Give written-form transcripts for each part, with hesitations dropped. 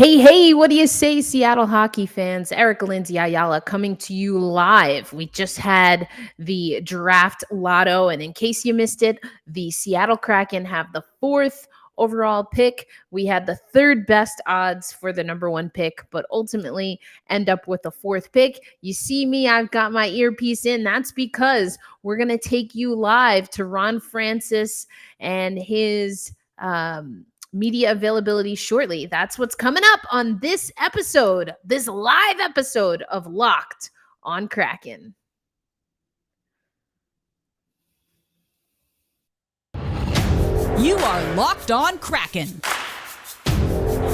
Hey, what do you say, Seattle hockey fans? Eric Lindsay Ayala coming to you live. We just had the draft lotto, and in case you missed it, the Seattle Kraken have the fourth overall pick. We had the third best odds for the number one pick, but ultimately end up with the fourth pick. You see me, I've got my earpiece in. That's because we're going to take you live to Ron Francis and his media availability shortly. That's what's coming up on this episode, this live episode of Locked on Kraken. You are Locked on Kraken,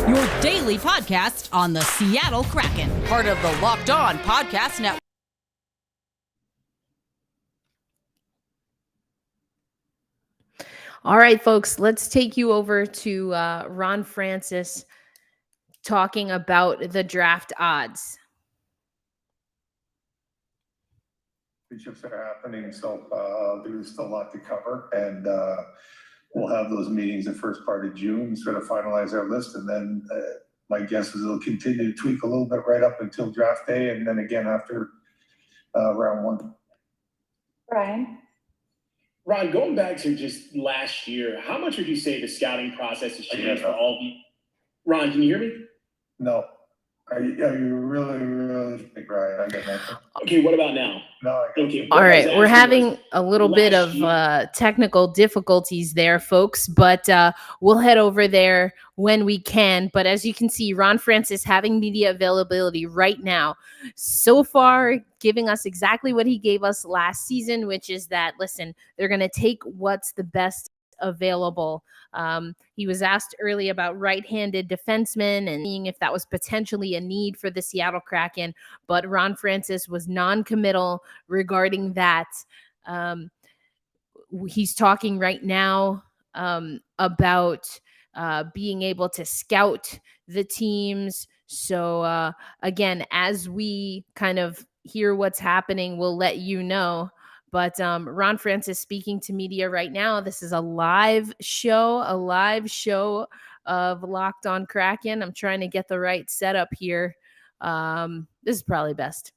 your daily podcast on the Seattle Kraken, part of the Locked On Podcast Network. All right, folks, let's take you over to Ron Francis talking about the draft odds. Championships are happening, so there's still a lot to cover, and we'll have those meetings the first part of June, sort of finalize our list, and then my guess is it'll continue to tweak a little bit right up until draft day, and then again after round one. Ron, going back to just last year, how much would you say the scouting process has changed for all of you? Ron, can you hear me? No. Are you really big, Ryan? I got nothing. Okay, what about now? No, I got Okay. All right, we're having a little bit of technical difficulties there, folks, but we'll head over there when we can. But as you can see, Ron Francis having media availability right now, so far giving us exactly what he gave us last season, which is that, listen, they're going to take what's the best available. He was asked early about right-handed defensemen and seeing if that was potentially a need for the Seattle Kraken, but Ron Francis was non-committal regarding that. He's talking right now about being able to scout the teams. So again, as we kind of hear what's happening, we'll let you know. But Ron Francis speaking to media right now. This is a live show of Locked on Kraken. I'm trying to get the right setup here. This is probably best.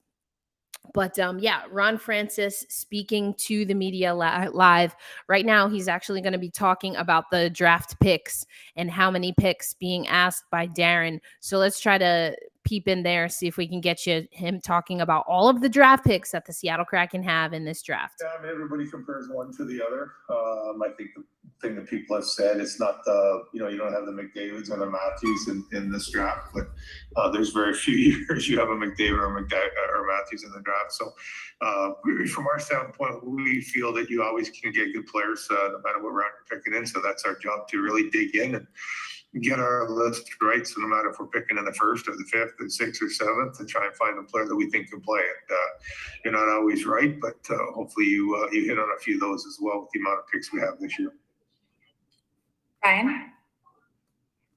But yeah, Ron Francis speaking to the media live right now. He's actually going to be talking about the draft picks and how many picks being asked by Darren. So let's try to peep in there, see if we can get him talking about all of the draft picks that the Seattle Kraken have in this draft. Yeah, I mean, everybody compares one to the other. I think the thing that people have said, it's not you don't have the McDavids or the Matthews in this draft, but there's very few years you have a McDavid or Matthews in the draft. So from our standpoint, we feel that you always can get good players no matter what round you're picking in. So that's our job, to really dig in and get our list right. So no matter if we're picking in the first or the fifth or sixth or seventh, and try and find a player that we think can play. And you're not always right, but hopefully you hit on a few of those as well with the amount of picks we have this year. Ryan?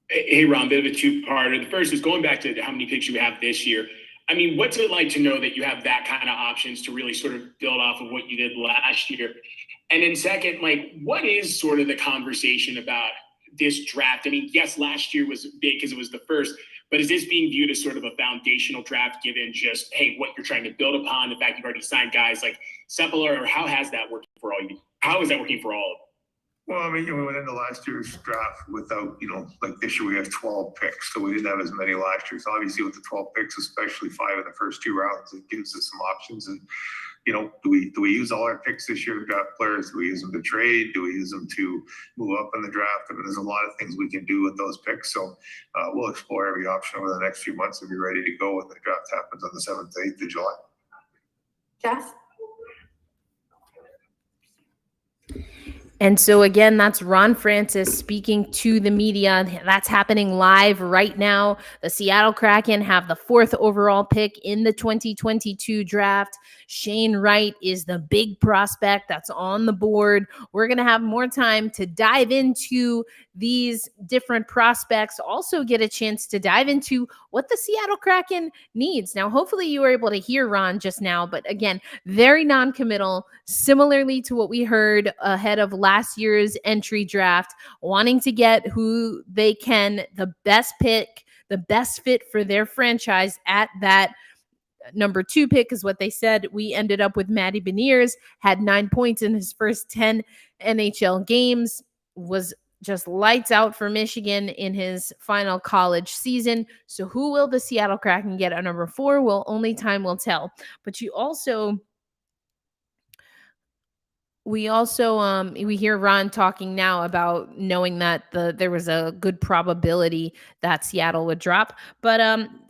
Hey, Ron, bit of a two-parter. The first is going back to how many picks you have this year. I mean, what's it like to know that you have that kind of options to really sort of build off of what you did last year? And then second, what is sort of the conversation about this draft? I mean, yes, last year was big because it was the first, but is this being viewed as sort of a foundational draft given just, hey, what you're trying to build upon, the fact you've already signed guys like Sepulveda, or how has that worked for all you? How is that working for all of them? Well, I mean, we went into last year's draft without, like this year we have 12 picks, so we didn't have as many last year. So obviously with the 12 picks, especially 5 in the first 2 rounds, it gives us some options. And, do we use all our picks this year to draft players? Do we use them to trade? Do we use them to move up in the draft? I mean, there's a lot of things we can do with those picks. So we'll explore every option over the next few months and be ready to go when the draft happens on the 7th, 8th of July. Jess? And so again, that's Ron Francis speaking to the media. That's happening live right now. The Seattle Kraken have the 4th overall pick in the 2022 draft. Shane Wright is the big prospect that's on the board. We're going to have more time to dive into these different prospects, also get a chance to dive into what the Seattle Kraken needs. Now, hopefully you were able to hear Ron just now, but again, very non-committal, similarly to what we heard ahead of last year's entry draft, wanting to get who they can, the best pick the best fit for their franchise at that number 2 pick is what they said. We ended up with Matty Beniers, had 9 points in his first 10 NHL games, was just lights out for Michigan in his final college season. So who will the Seattle Kraken get at number 4? Well, only time will tell. But we hear Ron talking now about knowing that there was a good probability that Seattle would drop, but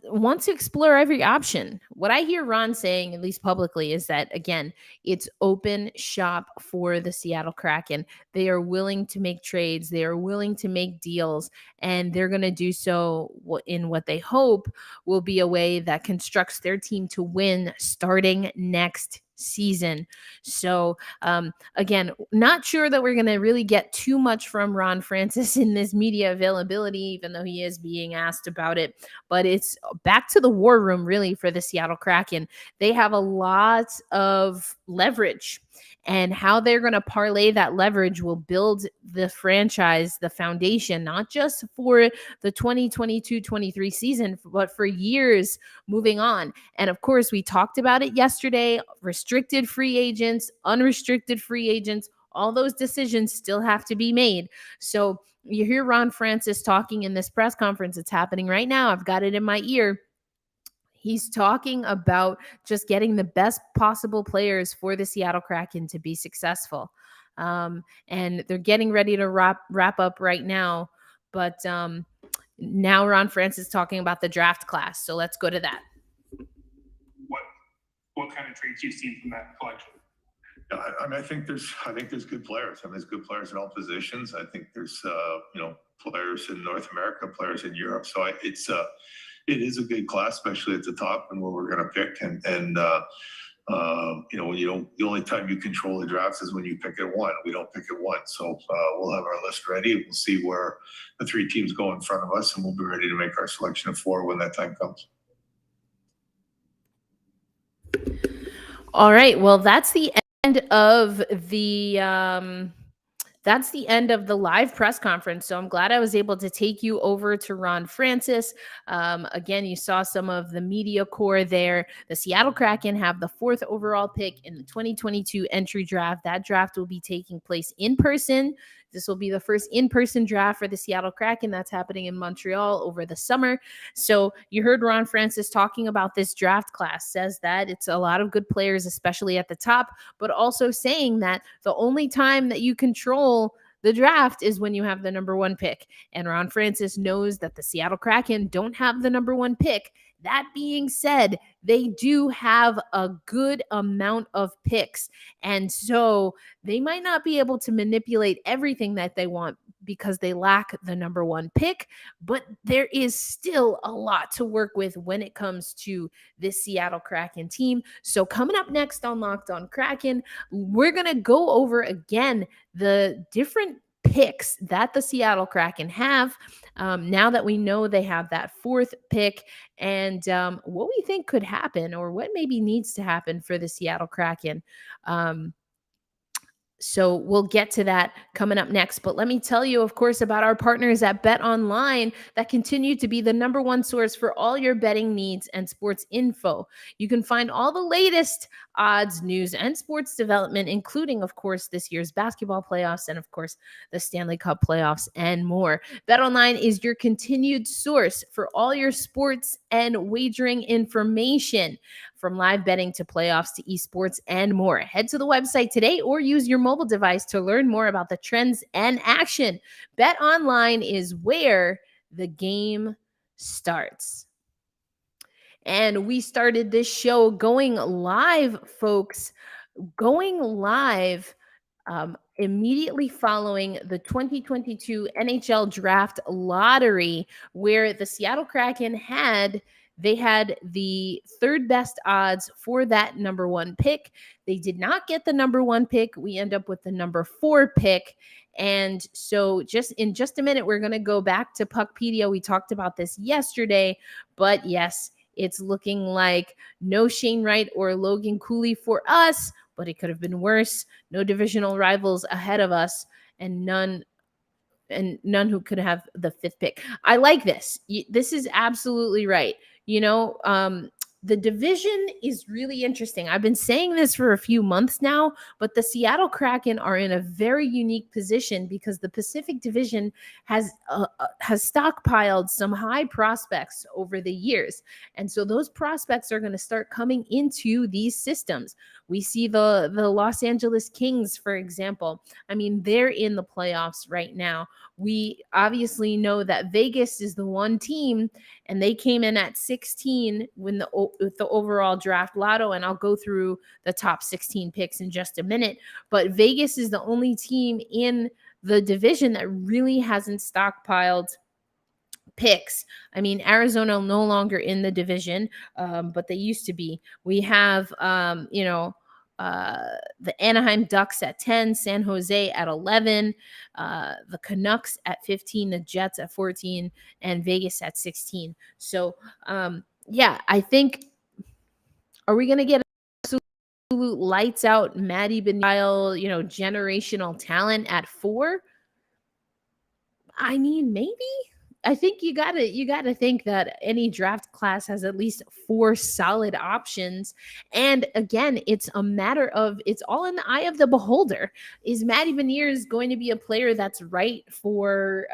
want to explore every option. What I hear Ron saying, at least publicly, is that again, it's open shop for the Seattle Kraken. They are willing to make trades, they are willing to make deals, and they're going to do so in what they hope will be a way that constructs their team to win starting next season. So again, not sure that we're going to really get too much from Ron Francis in this media availability, even though he is being asked about it. But it's back to the war room, really, for the Seattle Kraken. They have a lot of leverage, and how they're going to parlay that leverage will build the franchise, the foundation, not just for the 2022-23 season, but for years moving on. And of course, we talked about it yesterday, restricted free agents, unrestricted free agents, all those decisions still have to be made. So you hear Ron Francis talking in this press conference. It's happening right now. I've got it in my ear. He's talking about just getting the best possible players for the Seattle Kraken to be successful. And they're getting ready to wrap up right now. But now Ron Francis is talking about the draft class. So let's go to that. What kind of traits you've seen from that collection? I mean, I think there's good players. I mean, there's good players in all positions. I think there's players in North America, players in Europe. So it is a good class, especially at the top and where we're going to pick. And the only time you control the drafts is when you pick at 1. We don't pick at 1. So we'll have our list ready. We'll see where the 3 teams go in front of us, and we'll be ready to make our selection of 4 when that time comes. All right. Well, that's the end of the live press conference. So I'm glad I was able to take you over to Ron Francis. Again, you saw some of the media core there. The Seattle Kraken have the 4th overall pick in the 2022 entry draft. That draft will be taking place in person. This will be the first in-person draft for the Seattle Kraken. That's happening in Montreal over the summer. So you heard Ron Francis talking about this draft class, says that it's a lot of good players, especially at the top, but also saying that the only time that you control the draft is when you have the number 1 pick. And Ron Francis knows that the Seattle Kraken don't have the number 1 pick. That being said, they do have a good amount of picks. And so they might not be able to manipulate everything that they want because they lack the number 1 pick, but there is still a lot to work with when it comes to this Seattle Kraken team. So coming up next on Locked on Kraken, we're going to go over again the different picks that the Seattle Kraken have now that we know they have that 4th pick, and what we think could happen or what maybe needs to happen for the Seattle Kraken. So we'll get to that coming up next. But let me tell you, of course, about our partners at Bet Online that continue to be the number 1 source for all your betting needs and sports info. You can find all the latest odds, news, and sports development, including, of course, this year's basketball playoffs and, of course, the Stanley Cup playoffs and more. Bet Online is your continued source for all your sports and wagering information, from live betting to playoffs to esports and more. Head to the website today or use your mobile device to learn more about the trends and action. Bet Online is where the game starts. And we started this show going live, folks, immediately following the 2022 NHL Draft Lottery, where the Seattle Kraken had the 3rd best odds for that number 1 pick. They did not get the number 1 pick. We end up with the number 4 pick. And so in just a minute, we're going to go back to Puckpedia. We talked about this yesterday, but yes, it's looking like no Shane Wright or Logan Cooley for us, but it could have been worse. No divisional rivals ahead of us, and none and none who could have the 5th pick. I like this. This is absolutely right. The division is really interesting. I've been saying this for a few months now, but the Seattle Kraken are in a very unique position because the Pacific Division has stockpiled some high prospects over the years, and so those prospects are going to start coming into these systems. We see the Los Angeles Kings, for example. I mean, they're in the playoffs right now. We obviously know that Vegas is the one team, and they came in at 16 with the overall draft lotto, and I'll go through the top 16 picks in just a minute. But Vegas is the only team in the division that really hasn't stockpiled picks. I mean, Arizona no longer in the division, but they used to be. We have, the Anaheim Ducks at 10, San Jose at 11, the Canucks at 15, the Jets at 14, and Vegas at 16. So, I think, are we going to get absolute lights out Maddie Benial, generational talent at 4? I mean, maybe. I think you gotta think that any draft class has at least 4 solid options. And again, it's a matter of, it's all in the eye of the beholder. Is Matty Beniers going to be a player that's right for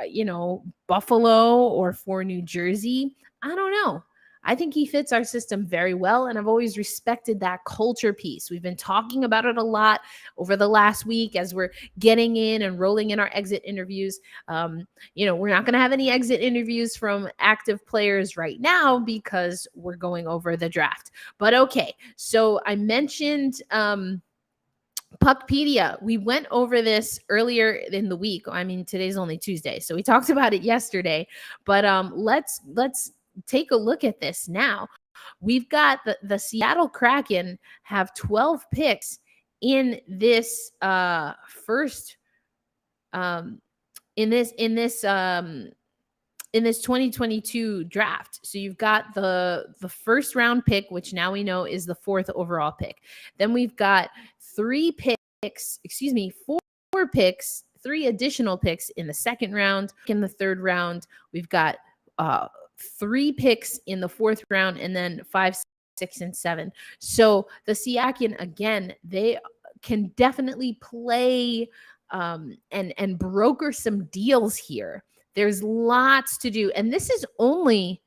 Buffalo or for New Jersey? I don't know. I think he fits our system very well, and I've always respected that culture piece. We've been talking about it a lot over the last week as we're getting in and rolling in our exit interviews. We're not going to have any exit interviews from active players right now because we're going over the draft. But okay, so I mentioned Puckpedia. We went over this earlier in the week. I mean, today's only Tuesday, so we talked about it yesterday. But let's take a look at this now. We've got the Seattle Kraken have 12 picks in this first in this 2022 draft. So you've got the first round pick, which now we know is the 4th overall pick. Then we've got 4 picks, 3 additional picks in the 2nd round. In the 3rd round, we've got 3 picks in the 4th round, and then 5, 6, and 7. So the Seattle, again, they can definitely play and broker some deals here. There's lots to do, and this is only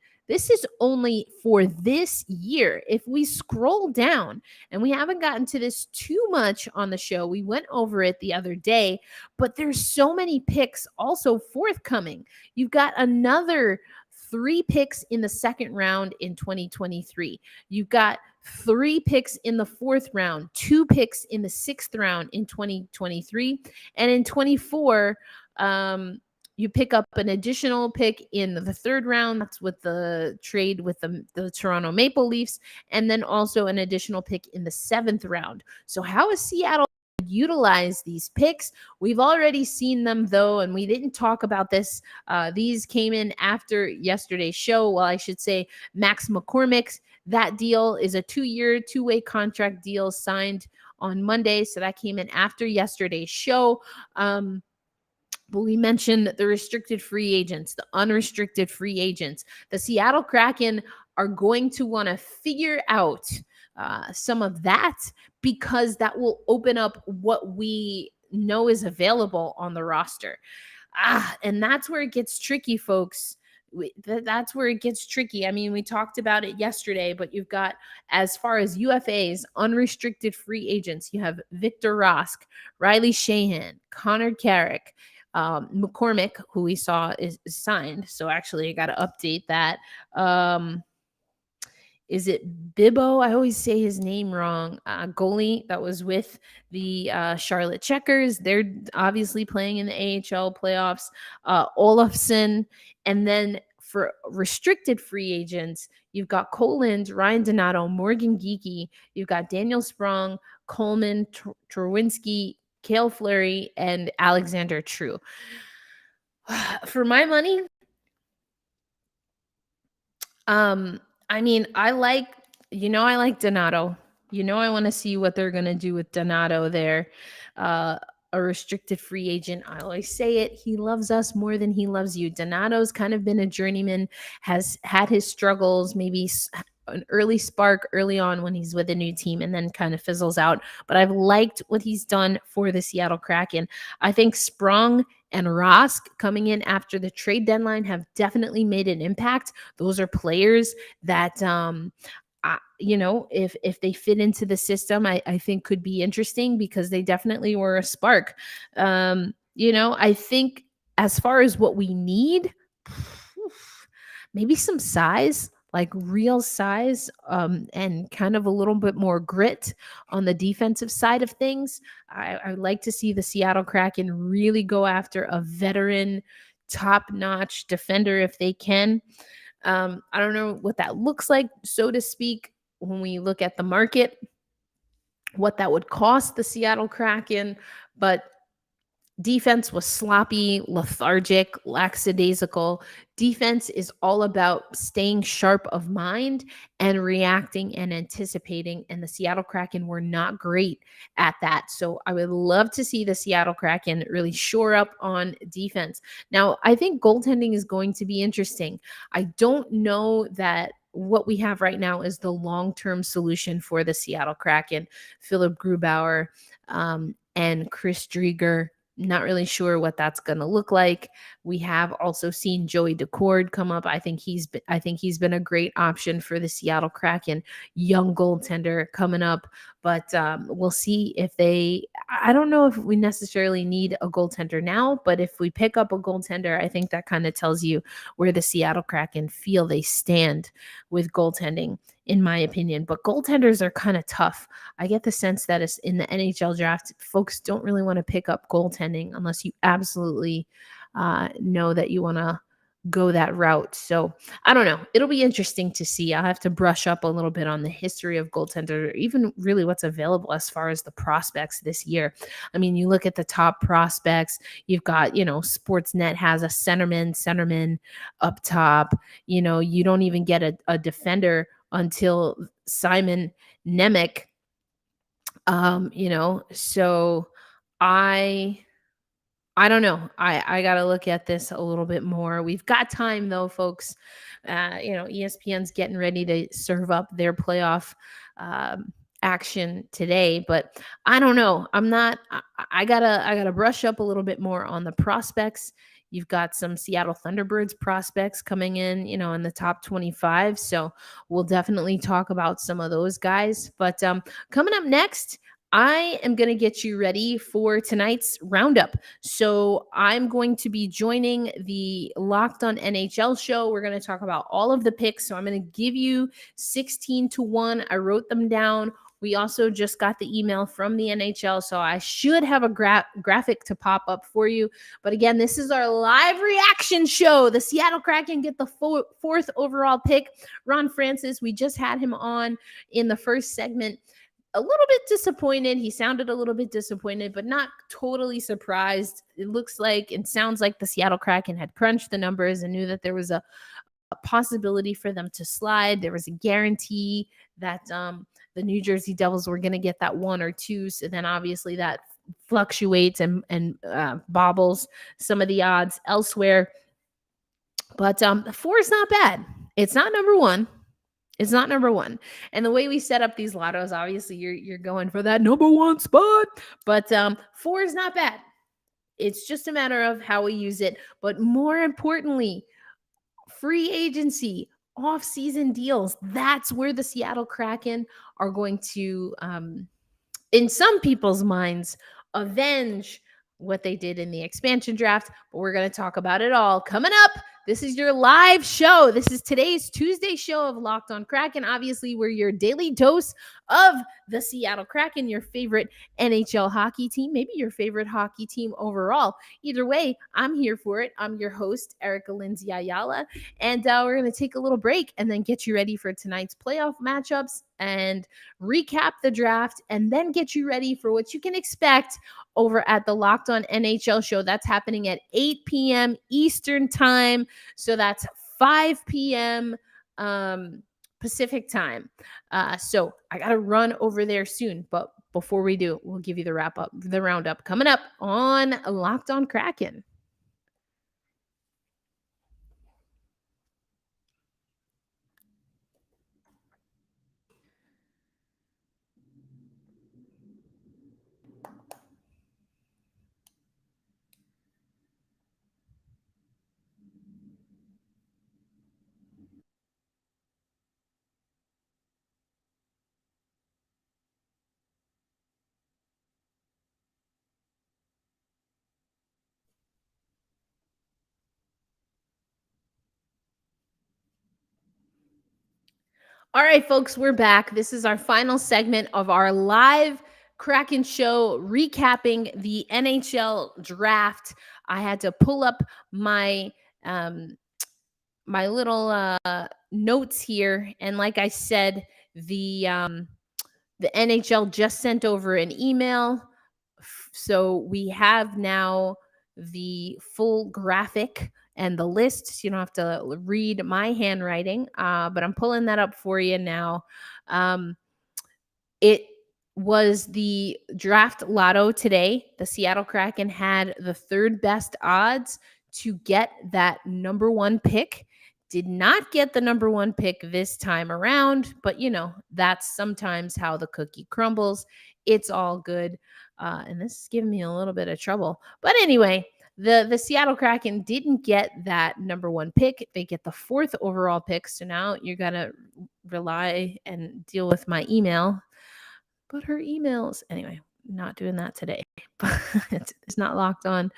for this year. If we scroll down, and we haven't gotten to this too much on the show, we went over it the other day, but there's so many picks also forthcoming. You've got another 3 picks in the 2nd round in 2023. You've got 3 picks in the 4th round, 2 picks in the 6th round in 2023. And in 24, you pick up an additional pick in the 3rd round. That's with the trade with the Toronto Maple Leafs. And then also an additional pick in the 7th round. So how is Seattle utilize these picks? We've already seen them, though, and we didn't talk about this. These came in after yesterday's show. Well, I should say Max McCormick. That deal is a 2-year, 2-way contract deal signed on Monday. So that came in after yesterday's show. But we mentioned the restricted free agents, the unrestricted free agents. The Seattle Kraken are going to want to figure out some of that, because that will open up what we know is available on the roster. And that's where it gets tricky, folks. That's where it gets tricky. I mean, we talked about it yesterday, but you've got, as far as UFAs, unrestricted free agents, you have Victor Rask, Riley Sheahan, Connor Carrick, McCormick, who we saw is signed. So actually I got to update that. Is it Bibbo? I always say his name wrong. Goalie that was with the Charlotte Checkers. They're obviously playing in the AHL playoffs. Olofsson. And then for restricted free agents, you've got Coland, Ryan Donato, Morgan Geekie. You've got Daniel Sprong, Coleman, Terwinski, Cale Fleury, and Alexander True. For my money, I mean, I like Donato. I want to see what they're going to do with Donato there. a restricted free agent. I always say it. He loves us more than he loves you. Donato's kind of been a journeyman, has had his struggles, maybe an early spark early on when he's with a new team and then kind of fizzles out. But I've liked what he's done for the Seattle Kraken. I think Sprong and Rask coming in after the trade deadline have definitely made an impact. Those are players that if they fit into the system, I think could be interesting because they definitely were a spark. I think as far as what we need, maybe some size, like real size, and kind of a little bit more grit on the defensive side of things. I'd like to see the Seattle Kraken really go after a veteran, top-notch defender if they can. I don't know what that looks like, so to speak, when we look at the market, what that would cost the Seattle Kraken, but defense was sloppy, lethargic, lackadaisical. Defense is all about staying sharp of mind and reacting and anticipating. And the Seattle Kraken were not great at that. So I would love to see the Seattle Kraken really shore up on defense. Now, I think goaltending is going to be interesting. I don't know that what we have right now is the long-term solution for the Seattle Kraken. Philip Grubauer and Chris Drieger. Not really sure what that's going to look like. We have also seen Joey Decord come up. I think he's been a great option for the Seattle Kraken, young goaltender coming up. But we'll see if I don't know if we necessarily need a goaltender now, but if we pick up a goaltender, I think that kind of tells you where the Seattle Kraken feel they stand with goaltending, in my opinion. But goaltenders are kind of tough. I get the sense that it's in the NHL draft, folks don't really want to pick up goaltending unless you absolutely know that you want to go that route. So I don't know. It'll be interesting to see. I'll have to brush up a little bit on the history of goaltender, or even really what's available as far as the prospects this year. I mean, you look at the top prospects, you've got, Sportsnet has a centerman up top. You don't even get a defender until Simon Nemec. So I don't know. I got to look at this a little bit more. We've got time though, folks. ESPN's getting ready to serve up their playoff action today, but I don't know. I gotta brush up a little bit more on the prospects. You've got some Seattle Thunderbirds prospects coming in, in the top 25. So we'll definitely talk about some of those guys. But coming up next, I am going to get you ready for tonight's roundup. So I'm going to be joining the Locked On NHL show. We're going to talk about all of the picks. So I'm going to give you 16-1. I wrote them down. We also just got the email from the NHL, so I should have a graphic to pop up for you. But again, this is our live reaction show. The Seattle Kraken get the fourth overall pick. Ron Francis, we just had him on in the first segment. A little bit disappointed. He sounded a little bit disappointed, but not totally surprised. It looks like and sounds like the Seattle Kraken had crunched the numbers and knew that there was a possibility for them to slide. There was a guarantee that the New Jersey Devils were going to get that 1 or 2. So then obviously that fluctuates and bobbles some of the odds elsewhere. But 4 is not bad. It's not number 1. It's not number 1. And the way we set up these lottos, obviously you're going for that number 1 spot. But 4 is not bad. It's just a matter of how we use it. But more importantly, free agency, off-season deals. That's where the Seattle Kraken are going to, in some people's minds, avenge what they did in the expansion draft. But we're going to talk about it all coming up. This is your live show. This is today's Tuesday show of Locked On Kraken. Obviously, we're your daily dose of the Seattle Kraken, your favorite NHL hockey team, maybe your favorite hockey team overall. Either way, I'm here for it. I'm your host, Erica Lindsay Ayala, and we're going to take a little break and then get you ready for tonight's playoff matchups and recap the draft and then get you ready for what you can expect over at the Locked On NHL show. That's happening at 8 p.m. Eastern time. So that's 5 p.m. Pacific time. So I got to run over there soon. But before we do, we'll give you the roundup coming up on Locked On Kraken. All right, folks, we're back. This is our final segment of our live Kraken show recapping the NHL draft. I had to pull up my my little notes here, and like I said, the NHL just sent over an email, so we have now the full graphic and the list. So you don't have to read my handwriting, but I'm pulling that up for you now. It was the draft lotto today. The Seattle Kraken had the third best odds to get that number one pick. Did not get the number one pick this time around, but that's sometimes how the cookie crumbles. It's all good. And this is giving me a little bit of trouble. But anyway, the Seattle Kraken didn't get that number one pick. They get the fourth overall pick. So now you're going to rely and deal with my email. But her emails, anyway, not doing that today. But it's not locked on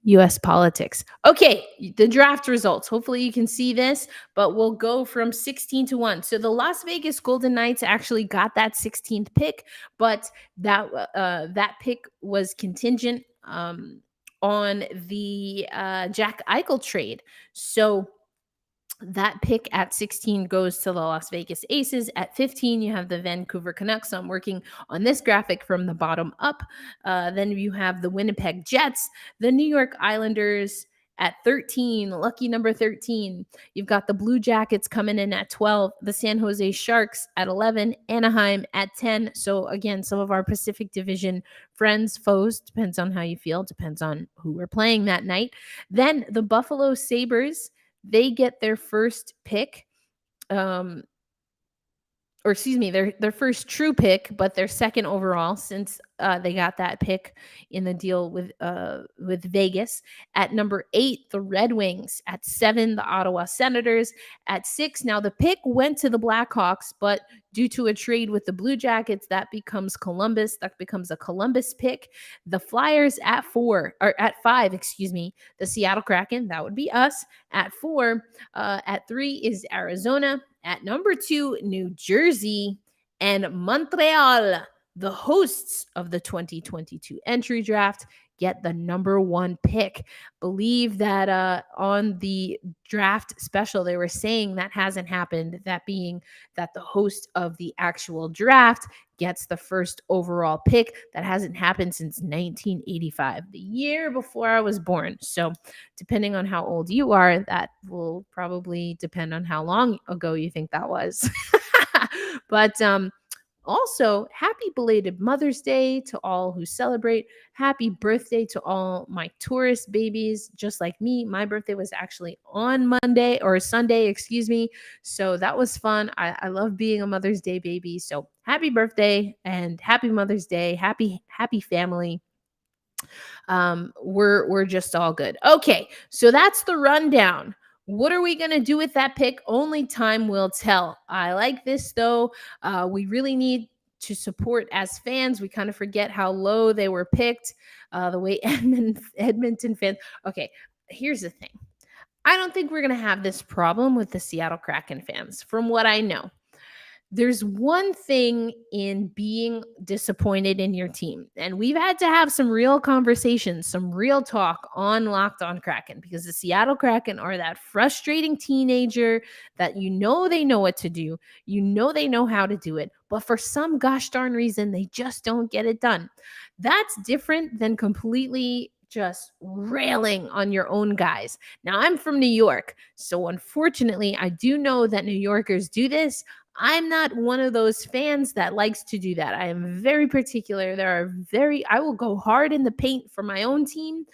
U.S. politics. Okay, the draft results. Hopefully you can see this, but we'll go from 16-1. So the Las Vegas Golden Knights actually got that 16th pick, but that pick was contingent on the Jack Eichel trade. So that pick at 16 goes to the Las Vegas Aces. At 15, you have the Vancouver Canucks. So I'm working on this graphic from the bottom up. Then you have the Winnipeg Jets, the New York Islanders at 13, lucky number 13. You've got the Blue Jackets coming in at 12, the San Jose Sharks at 11, Anaheim at 10. So again, some of our Pacific Division friends, foes, depends on how you feel, depends on who we're playing that night. Then the Buffalo Sabres, they get their first pick, their first true pick, but their second overall since they got that pick in the deal with Vegas. At number 8, the Red Wings. At 7, the Ottawa Senators. At 6, now the pick went to the Blackhawks, but due to a trade with the Blue Jackets, that becomes Columbus. That becomes a Columbus pick. The Flyers at 5, the Seattle Kraken, that would be us. At 4, at 3 is Arizona. At number 2, New Jersey, and Montreal, the hosts of the 2022 entry draft, get the number 1 pick. Believe that on the draft special, they were saying that hasn't happened, that being that the host of the actual draft gets the first overall pick. That hasn't happened since 1985, the year before I was born. So depending on how old you are, that will probably depend on how long ago you think that was. But also, happy belated Mother's Day to all who celebrate. Happy birthday to all my tourist babies. Just like me, my birthday was actually on Sunday, So that was fun. I love being a Mother's Day baby. So happy birthday and happy Mother's Day. Happy family. We're just all good. Okay, so that's the rundown. What are we going to do with that pick? Only time will tell. I like this, though. We really need to support as fans. We kind of forget how low they were picked, the way Edmonton fans. Okay, here's the thing. I don't think we're going to have this problem with the Seattle Kraken fans, from what I know. There's one thing in being disappointed in your team, and we've had to have some real conversations, some real talk on Locked On Kraken, because the Seattle Kraken are that frustrating teenager that they know what to do, they know how to do it, but for some gosh darn reason, they just don't get it done. That's different than completely just railing on your own guys. Now, I'm from New York, so unfortunately, I do know that New Yorkers do this. I'm not one of those fans that likes to do that. I am very particular. I will go hard in the paint for my own team.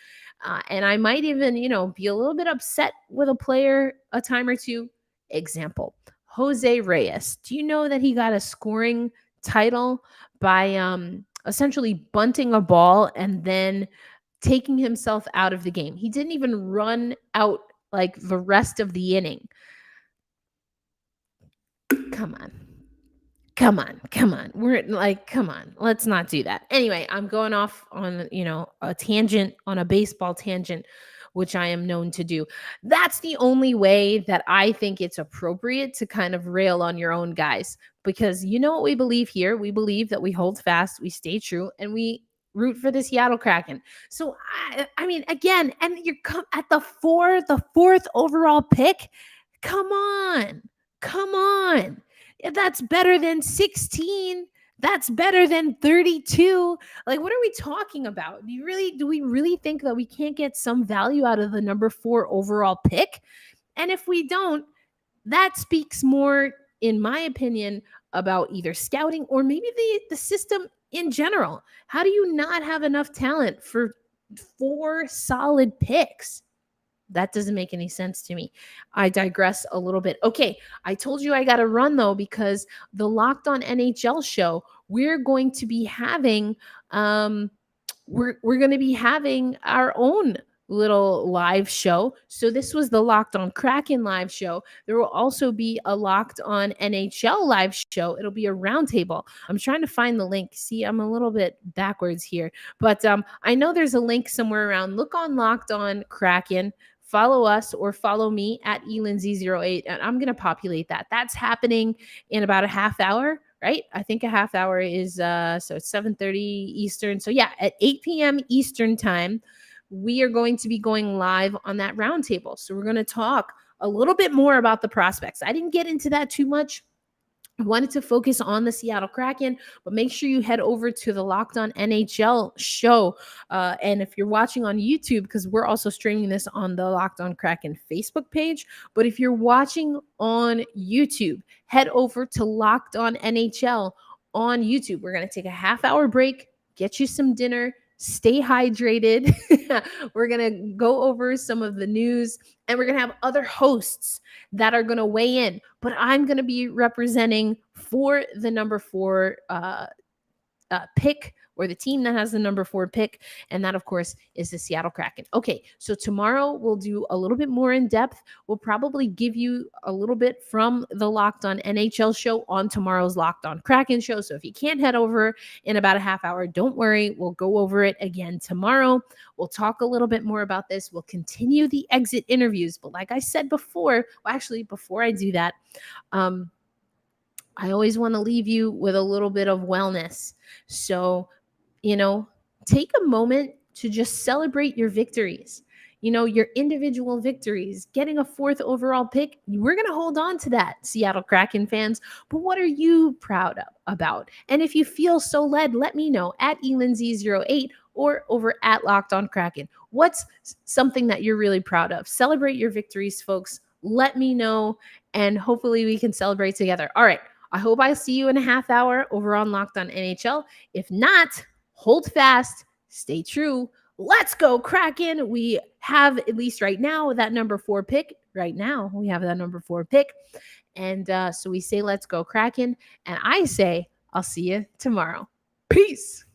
And I might even, be a little bit upset with a player a time or two. Example, Jose Reyes. Do you know that he got a scoring title by essentially bunting a ball and then taking himself out of the game? He didn't even run out like the rest of the inning. Come on. We're like, come on, let's not do that. Anyway, I'm going off on, a tangent, on a baseball tangent, which I am known to do. That's the only way that I think it's appropriate to kind of rail on your own guys, because you know what we believe here? We believe that we hold fast, we stay true, and we root for the Seattle Kraken. So I mean, again, and you're at the fourth overall pick. Come on. That's better than 16. That's better than 32. Like, what are we talking about? Do we really think that we can't get some value out of the number 4 overall pick? And if we don't, that speaks more, in my opinion, about either scouting or maybe the system in general. How do you not have enough talent for 4 solid picks? That doesn't make any sense to me. I digress a little bit. Okay, I told you I got to run though, because the Locked On NHL show, we're going to be having we're going to be having our own little live show. So this was the Locked On Kraken live show. There will also be a Locked On NHL live show. It'll be a roundtable. I'm trying to find the link. See, I'm a little bit backwards here, but I know there's a link somewhere around. Look on Locked On Kraken. Follow us or follow me at elinz08, and I'm going to populate that. That's happening in about a half hour, right? I think a half hour is, so it's 7:30 Eastern. So yeah, at 8 p.m. Eastern time, we are going to be going live on that roundtable. So we're going to talk a little bit more about the prospects. I didn't get into that too much. I wanted to focus on the Seattle Kraken, but make sure you head over to the Locked On NHL show. And if you're watching on YouTube, because we're also streaming this on the Locked On Kraken Facebook page, but if you're watching on YouTube, head over to Locked On NHL on YouTube. We're going to take a half-hour break, get you some dinner, stay hydrated. We're going to go over some of the news, and we're going to have other hosts that are going to weigh in. But I'm going to be representing for the number 4 pick, or the team that has the number 4 pick. And that, of course, is the Seattle Kraken. Okay, so tomorrow we'll do a little bit more in depth. We'll probably give you a little bit from the Locked On NHL show on tomorrow's Locked On Kraken show. So if you can't head over in about a half hour, don't worry. We'll go over it again tomorrow. We'll talk a little bit more about this. We'll continue the exit interviews. But like I said before, before I do that, I always want to leave you with a little bit of wellness. So, take a moment to just celebrate your victories, your individual victories. Getting a 4th overall pick, we're going to hold on to that, Seattle Kraken fans. But what are you proud about? And if you feel so led, let me know at elinz08 or over at Locked On Kraken. What's something that you're really proud of? Celebrate your victories, folks. Let me know, and hopefully we can celebrate together. All right. I hope I see you in a half hour over on Locked On NHL. If not, hold fast, stay true. Let's go, Kraken. We have, at least right now, that number 4 pick. Right now, we have that number 4 pick. And so we say, let's go, Kraken. And I say, I'll see you tomorrow. Peace.